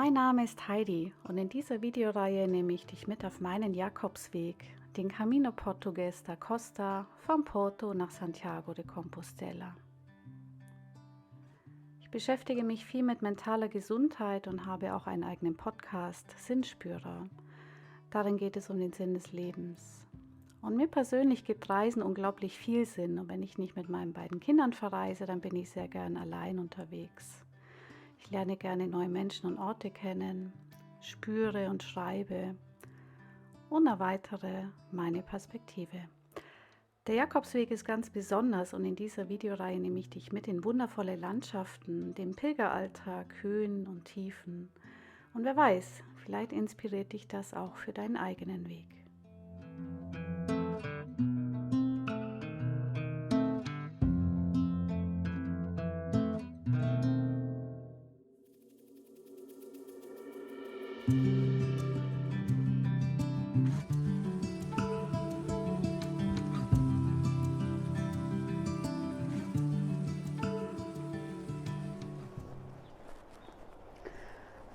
Mein Name ist Heidi und in dieser Videoreihe nehme ich dich mit auf meinen Jakobsweg, den Camino Portugues da Costa von Porto nach Santiago de Compostela. Ich beschäftige mich viel mit mentaler Gesundheit und habe auch einen eigenen Podcast, Sinnspürer. Darin geht es um den Sinn des Lebens. Und mir persönlich gibt Reisen unglaublich viel Sinn, und wenn ich nicht mit meinen beiden Kindern verreise, dann bin ich sehr gern allein unterwegs. Ich lerne gerne neue Menschen und Orte kennen, spüre und schreibe und erweitere meine Perspektive. Der Jakobsweg ist ganz besonders und in dieser Videoreihe nehme ich dich mit in wundervolle Landschaften, den Pilgeralltag, Höhen und Tiefen. Und wer weiß, vielleicht inspiriert dich das auch für deinen eigenen Weg.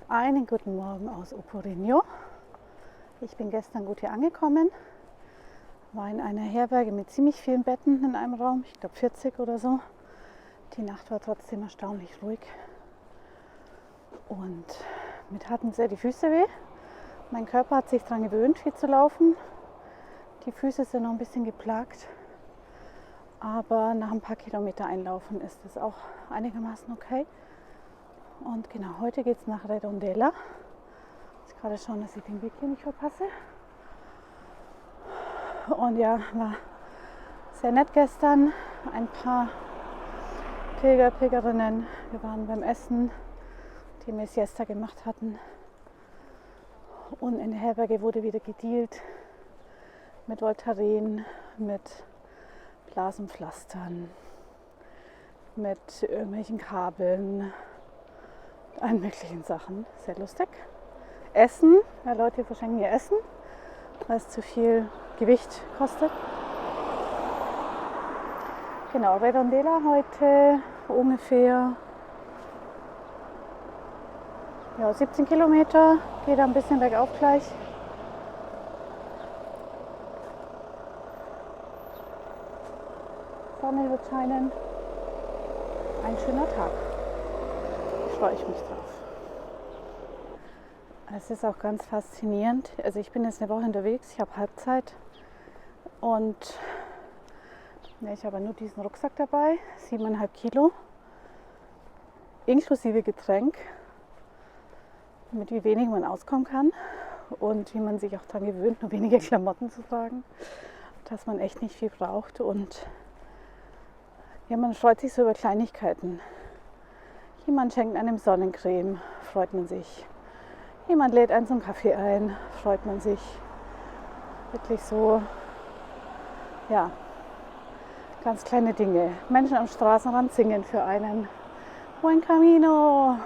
Einen guten Morgen aus Oporrinho. Ich bin gestern gut hier angekommen, war in einer Herberge mit ziemlich vielen Betten in einem Raum, ich glaube 40 oder so. Die Nacht war trotzdem erstaunlich ruhig und mir taten sehr die Füße weh. Mein Körper hat sich daran gewöhnt, viel zu laufen. Die Füße sind noch ein bisschen geplagt, aber nach ein paar Kilometer Einlaufen ist es auch einigermaßen okay. Und genau, heute geht es nach Redondela. Ich muss gerade schauen, dass ich den Weg hier nicht verpasse. Und ja, war sehr nett gestern. Ein paar Pilger, Pilgerinnen. Wir waren beim Essen, die mir Siesta gemacht hatten. Und in der Herberge wurde wieder gedealt mit Voltaren, mit Blasenpflastern, mit irgendwelchen Kabeln, allen möglichen Sachen. Sehr lustig. Essen, ja, Leute verschenken ihr Essen, weil es zu viel Gewicht kostet. Genau, Redondela heute ungefähr 17 Kilometer, geht ein bisschen bergauf gleich. Sonne wird scheinen. Ein schöner Tag. Freue ich mich drauf. Es ist auch ganz faszinierend. Also ich bin jetzt eine Woche unterwegs, ich habe Halbzeit und ich habe nur diesen Rucksack dabei, 7,5 Kilo, inklusive Getränk, mit wie wenig man auskommen kann und wie man sich auch daran gewöhnt, nur wenige Klamotten zu tragen, dass man echt nicht viel braucht und ja, man freut sich so über Kleinigkeiten. Jemand schenkt einem Sonnencreme, freut man sich. Jemand lädt einen zum Kaffee ein, freut man sich. Wirklich so, ja, ganz kleine Dinge. Menschen am Straßenrand singen für einen. Buen Camino!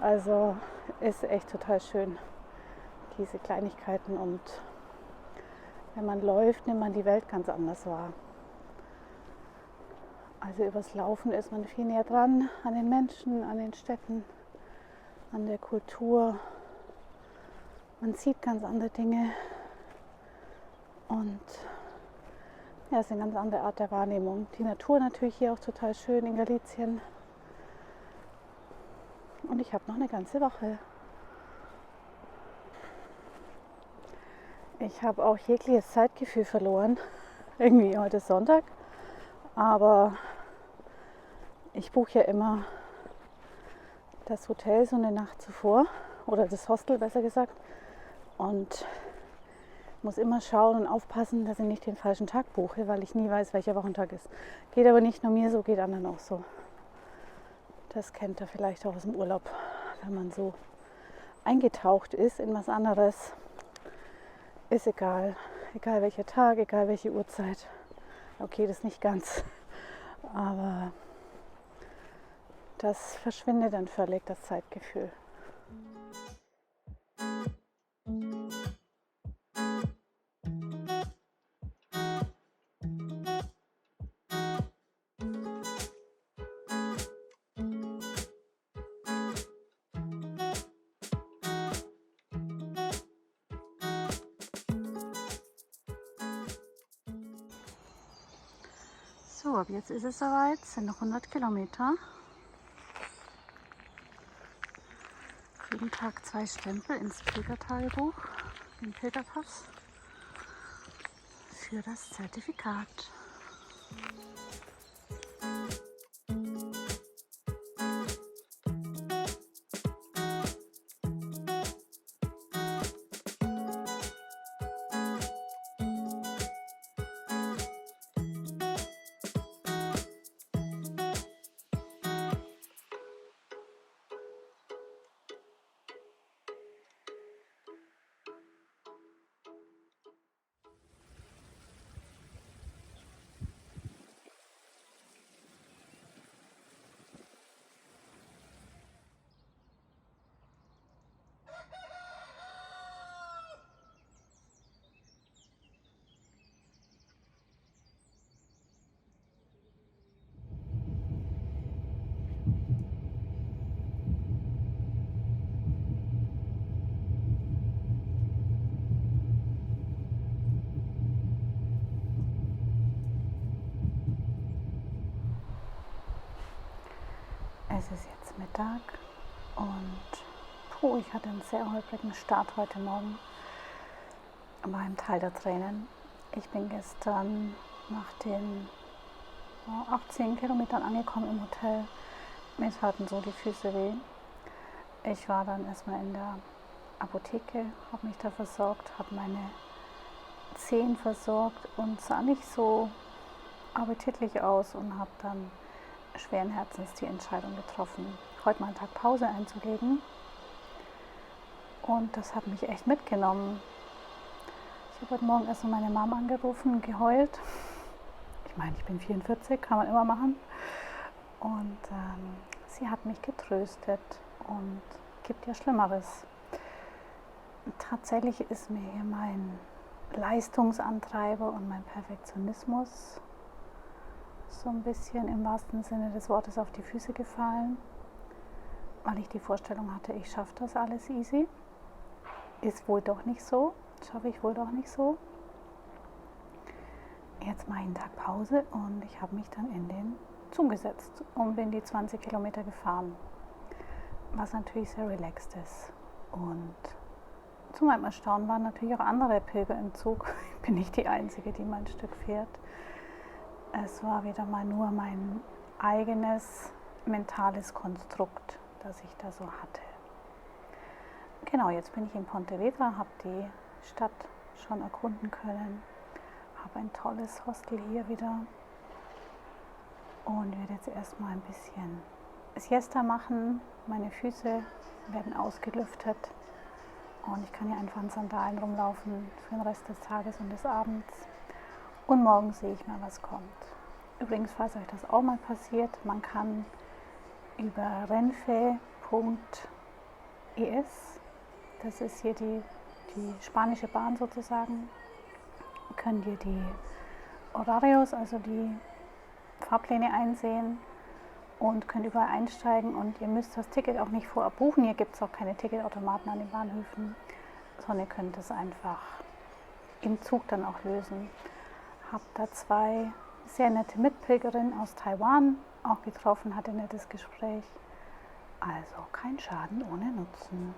Also ist echt total schön, diese Kleinigkeiten. Und wenn man läuft, nimmt man die Welt ganz anders wahr. Also übers Laufen ist man viel näher dran an den Menschen, an den Städten, an der Kultur. Man sieht ganz andere Dinge und ja, es ist eine ganz andere Art der Wahrnehmung. Die Natur natürlich hier auch total schön in Galicien. Und ich habe noch eine ganze Woche. Ich habe auch jegliches Zeitgefühl verloren. Irgendwie heute ist Sonntag, aber ich buche ja immer das Hotel so eine Nacht zuvor oder das Hostel besser gesagt und muss immer schauen und aufpassen, dass ich nicht den falschen Tag buche, weil ich nie weiß, welcher Wochentag ist. Geht aber nicht nur mir so, geht anderen auch so. Das kennt ihr vielleicht auch aus dem Urlaub, wenn man so eingetaucht ist in was anderes. Ist egal, egal welcher Tag, egal welche Uhrzeit. Okay, das nicht ganz, aber das verschwindet dann völlig, das Zeitgefühl. So, ab jetzt ist es soweit, es sind noch 100 Kilometer. Jeden Tag 2 Stempel ins Pilgertagebuch, den Pilgerpass, für das Zertifikat. Es ist jetzt Mittag und ich hatte einen sehr holprigen Start heute Morgen beim Tal der Tränen. Ich bin gestern nach den 18 Kilometern angekommen im Hotel. Mir taten so die Füße weh. Ich war dann erstmal in der Apotheke, habe mich da versorgt, habe meine Zehen versorgt und sah nicht so appetitlich aus und habe dann schweren Herzens die Entscheidung getroffen, heute mal einen Tag Pause einzulegen. Und das hat mich echt mitgenommen. Ich habe heute Morgen erst mal meine Mom angerufen, geheult. Ich meine, ich bin 44, kann man immer machen. Und sie hat mich getröstet und gibt ja Schlimmeres. Tatsächlich ist mir hier mein Leistungsantreiber und mein Perfektionismus so ein bisschen im wahrsten Sinne des Wortes auf die Füße gefallen, weil ich die Vorstellung hatte, ich schaffe das alles easy. Ist wohl doch nicht so, schaffe ich wohl doch nicht so. Jetzt mache ich einen Tag Pause und ich habe mich dann in den Zug gesetzt und bin die 20 Kilometer gefahren, was natürlich sehr relaxed ist. Und zu meinem Erstaunen waren natürlich auch andere Pilger im Zug. Ich bin nicht die Einzige, die mein Stück fährt. Es war wieder mal nur mein eigenes mentales Konstrukt, das ich da so hatte. Genau, jetzt bin ich in Pontevedra, habe die Stadt schon erkunden können, habe ein tolles Hostel hier wieder und werde jetzt erstmal ein bisschen Siesta machen. Meine Füße werden ausgelüftet und ich kann hier einfach in Sandalen rumlaufen für den Rest des Tages und des Abends. Und morgen sehe ich mal, was kommt. Übrigens, falls euch das auch mal passiert, man kann über renfe.es, das ist hier die spanische Bahn sozusagen, könnt ihr die Horarios, also die Fahrpläne einsehen und könnt überall einsteigen und ihr müsst das Ticket auch nicht vorab buchen. Hier gibt es auch keine Ticketautomaten an den Bahnhöfen, sondern ihr könnt es einfach im Zug dann auch lösen. Habe da 2 sehr nette Mitpilgerinnen aus Taiwan auch getroffen, hatte ein nettes Gespräch. Also kein Schaden ohne Nutzen.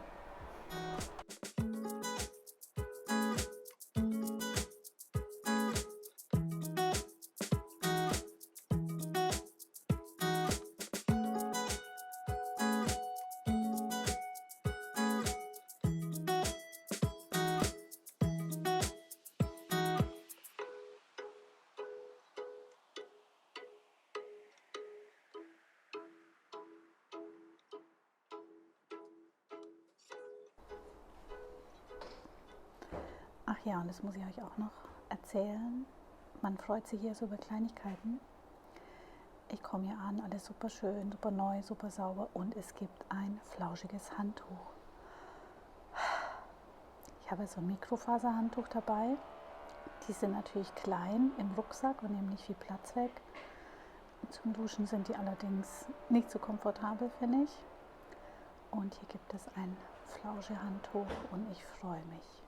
Ach ja, und das muss ich euch auch noch erzählen. Man freut sich hier so über Kleinigkeiten. Ich komme hier an, alles super schön, super neu, super sauber und es gibt ein flauschiges Handtuch. Ich habe so ein Mikrofaserhandtuch dabei. Die sind natürlich klein im Rucksack und nehmen nicht viel Platz weg. Zum Duschen sind die allerdings nicht so komfortabel, finde ich. Und hier gibt es ein Flauschehandtuch und ich freue mich.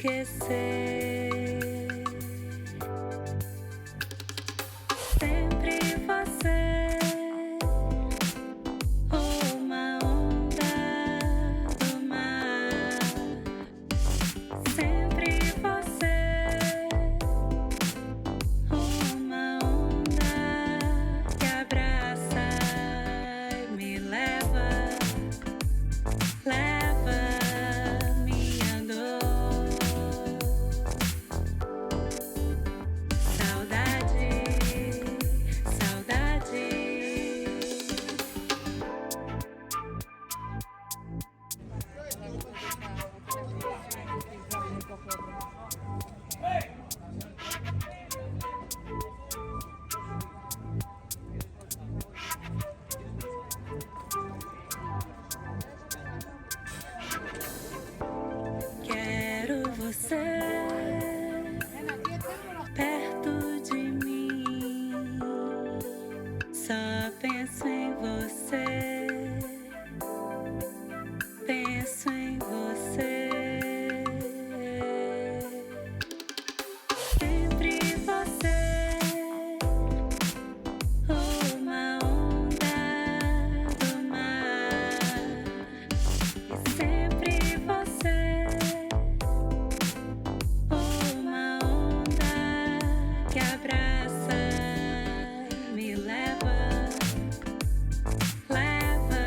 esquecer. Sempre você, uma onda do mar. Sempre você, uma onda que abraça e me leva, leva minha dor. Saudade, saudade. Quero você perto de mim. Só penso em você. Penso em você. Sempre você, uma onda do mar. E sempre você, uma onda que abraça e me leva, leva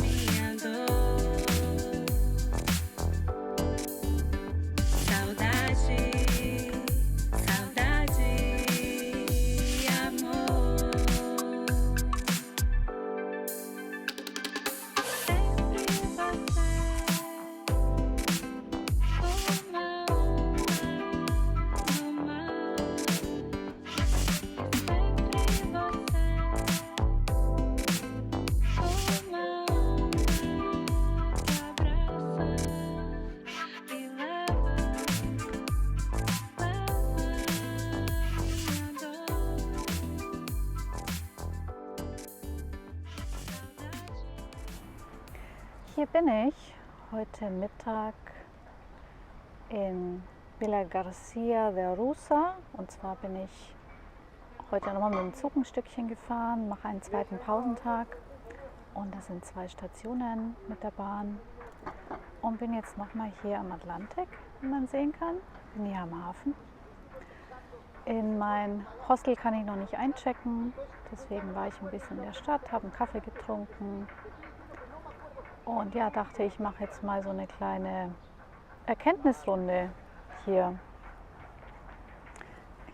minha dor. Saudade, saudade, amor. Sempre você, uma onda do mar. Sempre você, uma onda que abraça e leva, leva minha dor. Hier bin ich heute Mittag in Villa Garcia de Arousa, und zwar bin ich heute nochmal mit dem Zug ein Stückchen gefahren, mache einen zweiten Pausentag und das sind 2 Stationen mit der Bahn und bin jetzt nochmal hier am Atlantik, wie man sehen kann, bin hier am Hafen. In mein Hostel kann ich noch nicht einchecken, deswegen war ich ein bisschen in der Stadt, habe einen Kaffee getrunken. Und ja, dachte ich, mache jetzt mal so eine kleine Erkenntnisrunde hier.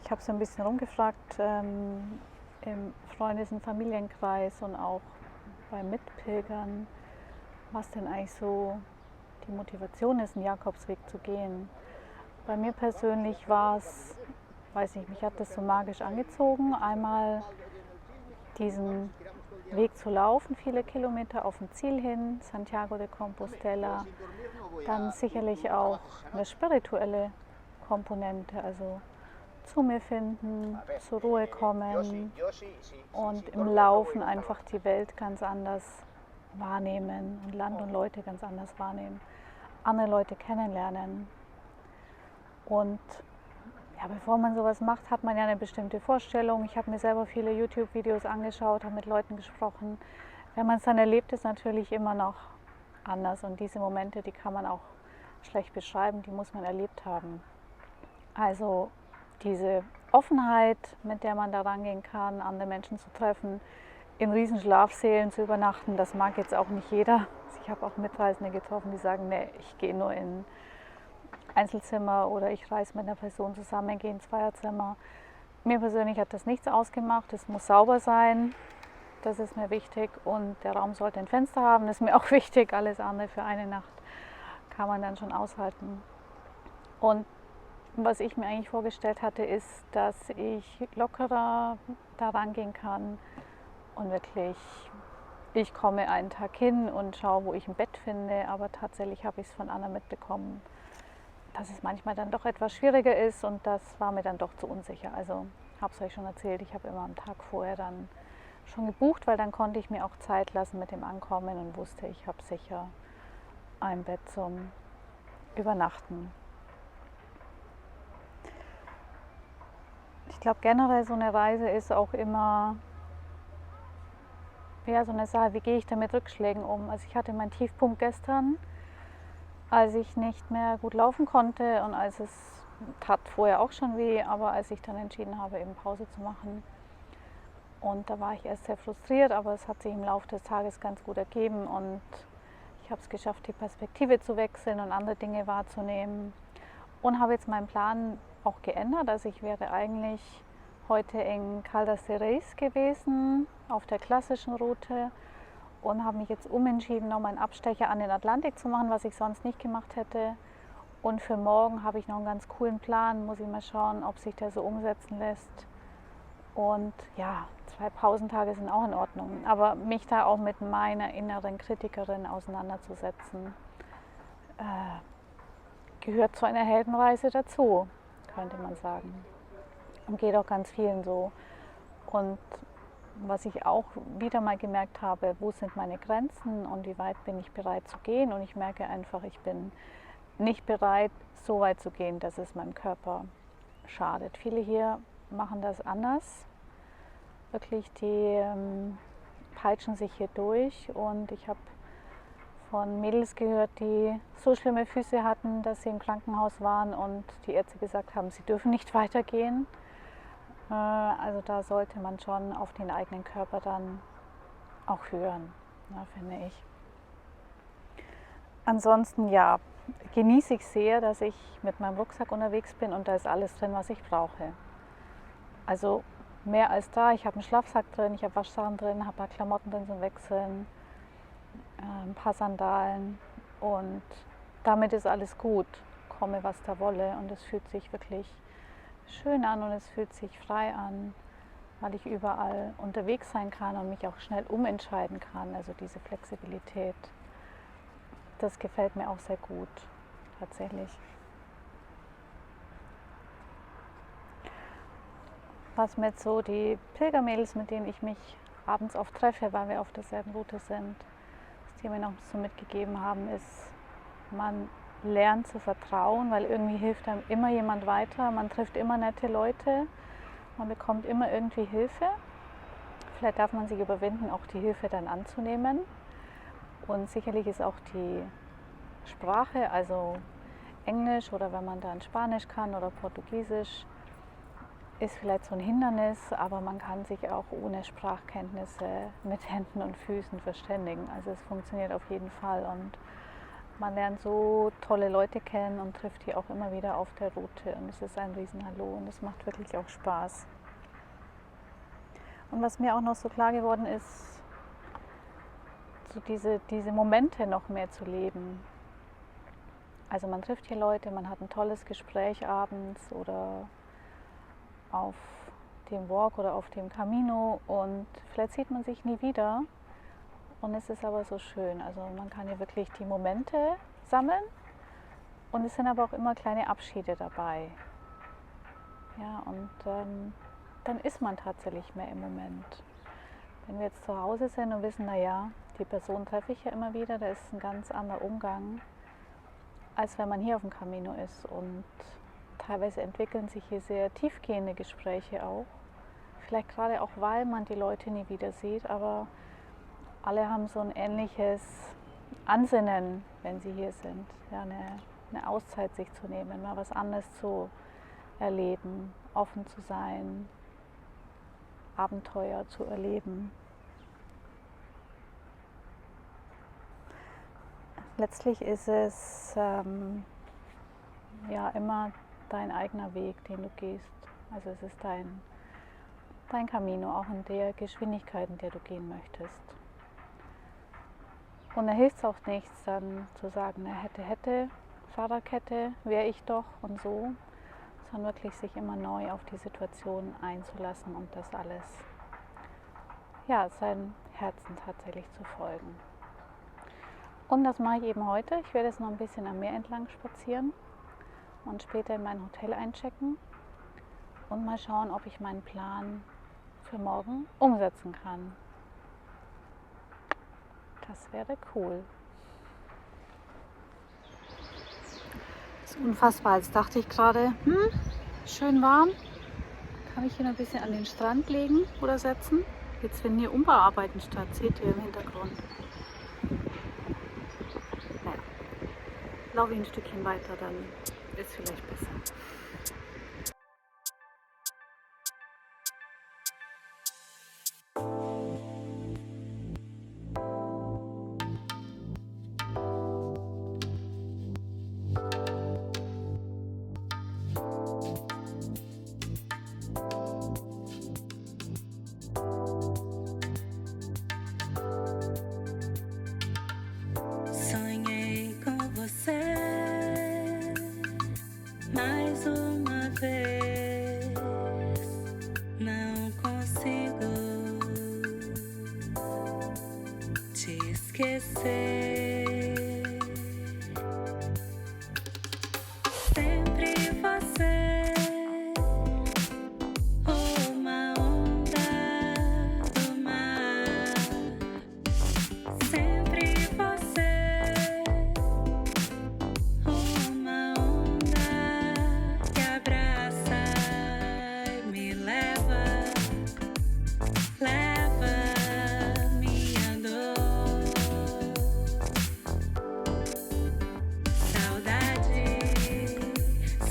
Ich habe so ein bisschen rumgefragt im Freundes- und Familienkreis und auch bei Mitpilgern, was denn eigentlich so die Motivation ist, einen Jakobsweg zu gehen. Bei mir persönlich war es, weiß nicht, mich hat das so magisch angezogen, einmal diesen Weg zu laufen, viele Kilometer auf ein Ziel hin, Santiago de Compostela, dann sicherlich auch eine spirituelle Komponente, also zu mir finden, zur Ruhe kommen und im Laufen einfach die Welt ganz anders wahrnehmen und Land und Leute ganz anders wahrnehmen, andere Leute kennenlernen. Und ja, bevor man sowas macht, hat man ja eine bestimmte Vorstellung. Ich habe mir selber viele YouTube-Videos angeschaut, habe mit Leuten gesprochen. Wenn man es dann erlebt, ist natürlich immer noch anders. Und diese Momente, die kann man auch schlecht beschreiben, die muss man erlebt haben. Also diese Offenheit, mit der man da rangehen kann, andere Menschen zu treffen, in riesen Schlafsälen zu übernachten, das mag jetzt auch nicht jeder. Ich habe auch Mitreisende getroffen, die sagen, nee, ich gehe nur in Einzelzimmer oder ich reise mit einer Person zusammen, gehe ins Zweierzimmer. Mir persönlich hat das nichts ausgemacht. Es muss sauber sein, das ist mir wichtig, und der Raum sollte ein Fenster haben, das ist mir auch wichtig. Alles andere für eine Nacht kann man dann schon aushalten. Und was ich mir eigentlich vorgestellt hatte, ist, dass ich lockerer da rangehen kann und wirklich, ich komme einen Tag hin und schaue, wo ich ein Bett finde, aber tatsächlich habe ich es von anderen mitbekommen, dass es manchmal dann doch etwas schwieriger ist, und das war mir dann doch zu unsicher. Also habe es euch schon erzählt, ich habe immer am Tag vorher dann schon gebucht, weil dann konnte ich mir auch Zeit lassen mit dem Ankommen und wusste, ich habe sicher ein Bett zum Übernachten. Ich glaube generell so eine Reise ist auch immer ja, so eine Sache, wie gehe ich da mit Rückschlägen um. Also ich hatte meinen Tiefpunkt gestern, als ich nicht mehr gut laufen konnte und als es tat vorher auch schon weh, aber als ich dann entschieden habe, eben Pause zu machen. Und da war ich erst sehr frustriert, aber es hat sich im Laufe des Tages ganz gut ergeben und ich habe es geschafft, die Perspektive zu wechseln und andere Dinge wahrzunehmen und habe jetzt meinen Plan auch geändert. Also ich wäre eigentlich heute in Caldas de Reis gewesen, auf der klassischen Route und habe mich jetzt umentschieden, nochmal einen Abstecher an den Atlantik zu machen, was ich sonst nicht gemacht hätte. Und für morgen habe ich noch einen ganz coolen Plan, muss ich mal schauen, ob sich der so umsetzen lässt. Und ja, 2 Pausentage sind auch in Ordnung. Aber mich da auch mit meiner inneren Kritikerin auseinanderzusetzen, gehört zu einer Heldenreise dazu, könnte man sagen. Und geht auch ganz vielen so. Und was ich auch wieder mal gemerkt habe, wo sind meine Grenzen und wie weit bin ich bereit zu gehen. Und ich merke einfach, ich bin nicht bereit, so weit zu gehen, dass es meinem Körper schadet. Viele hier machen das anders. Wirklich, die peitschen sich hier durch und ich habe von Mädels gehört, die so schlimme Füße hatten, dass sie im Krankenhaus waren und die Ärzte gesagt haben, sie dürfen nicht weitergehen. Also da sollte man schon auf den eigenen Körper dann auch hören, ja, finde ich. Ansonsten ja, genieße ich sehr, dass ich mit meinem Rucksack unterwegs bin und da ist alles drin, was ich brauche. Also mehr als da. Ich habe einen Schlafsack drin, ich habe Waschsachen drin, habe ein paar Klamotten drin zum Wechseln, ein paar Sandalen und damit ist alles gut. Komme, was da wolle und es fühlt sich wirklich schön an und es fühlt sich frei an, weil ich überall unterwegs sein kann und mich auch schnell umentscheiden kann. Also diese Flexibilität, das gefällt mir auch sehr gut, tatsächlich. Was mit so die Pilgermädels, mit denen ich mich abends oft treffe, weil wir auf derselben Route sind, was die mir noch so mitgegeben haben, ist, man lernt zu vertrauen, weil irgendwie hilft einem immer jemand weiter, man trifft immer nette Leute, man bekommt immer irgendwie Hilfe. Vielleicht darf man sich überwinden, auch die Hilfe dann anzunehmen. Und sicherlich ist auch die Sprache, also Englisch oder wenn man dann Spanisch kann oder Portugiesisch, ist vielleicht so ein Hindernis, aber man kann sich auch ohne Sprachkenntnisse mit Händen und Füßen verständigen. Also es funktioniert auf jeden Fall und man lernt so tolle Leute kennen und trifft die auch immer wieder auf der Route und es ist ein Riesenhallo und es macht wirklich auch Spaß. Und was mir auch noch so klar geworden ist, so diese Momente noch mehr zu leben. Also man trifft hier Leute, man hat ein tolles Gespräch abends oder auf dem Walk oder auf dem Camino und vielleicht sieht man sich nie wieder und es ist aber so schön. Also man kann hier wirklich die Momente sammeln und es sind aber auch immer kleine Abschiede dabei. Ja, und dann ist man tatsächlich mehr im Moment. Wenn wir jetzt zu Hause sind und wissen, naja, die Person treffe ich ja immer wieder, da ist ein ganz anderer Umgang, als wenn man hier auf dem Camino ist und teilweise entwickeln sich hier sehr tiefgehende Gespräche auch. Vielleicht gerade auch, weil man die Leute nie wieder sieht, aber alle haben so ein ähnliches Ansinnen, wenn sie hier sind. Ja, eine Auszeit sich zu nehmen, mal was anderes zu erleben, offen zu sein, Abenteuer zu erleben. Letztlich ist es ja immer dein eigener Weg, den du gehst. Also es ist dein Camino, auch in der Geschwindigkeit, in der du gehen möchtest. Und da hilft es auch nichts, dann zu sagen, na, hätte, Fahrradkette, wäre ich doch und so, sondern wirklich sich immer neu auf die Situation einzulassen und das alles, ja, seinem Herzen tatsächlich zu folgen. Und das mache ich eben heute. Ich werde jetzt noch ein bisschen am Meer entlang spazieren und später in mein Hotel einchecken und mal schauen, ob ich meinen Plan für morgen umsetzen kann. Das wäre cool. Das ist unfassbar. Jetzt dachte ich gerade, schön warm. Kann ich hier noch ein bisschen an den Strand legen oder setzen? Jetzt finden hier Umbauarbeiten statt, seht ihr im Hintergrund. Naja, laufe ich ein Stückchen weiter, dann ist vielleicht besser. Sonhei com você mais uma vez. Não consigo te esquecer. Sempre você, uma onda do mar. Sempre você, uma onda que abraça e me leva, leva minha dor. Saudade,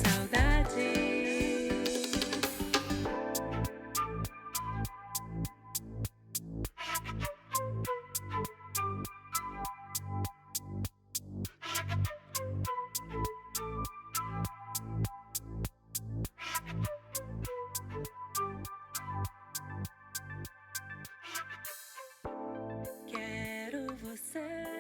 saudade. Quero você.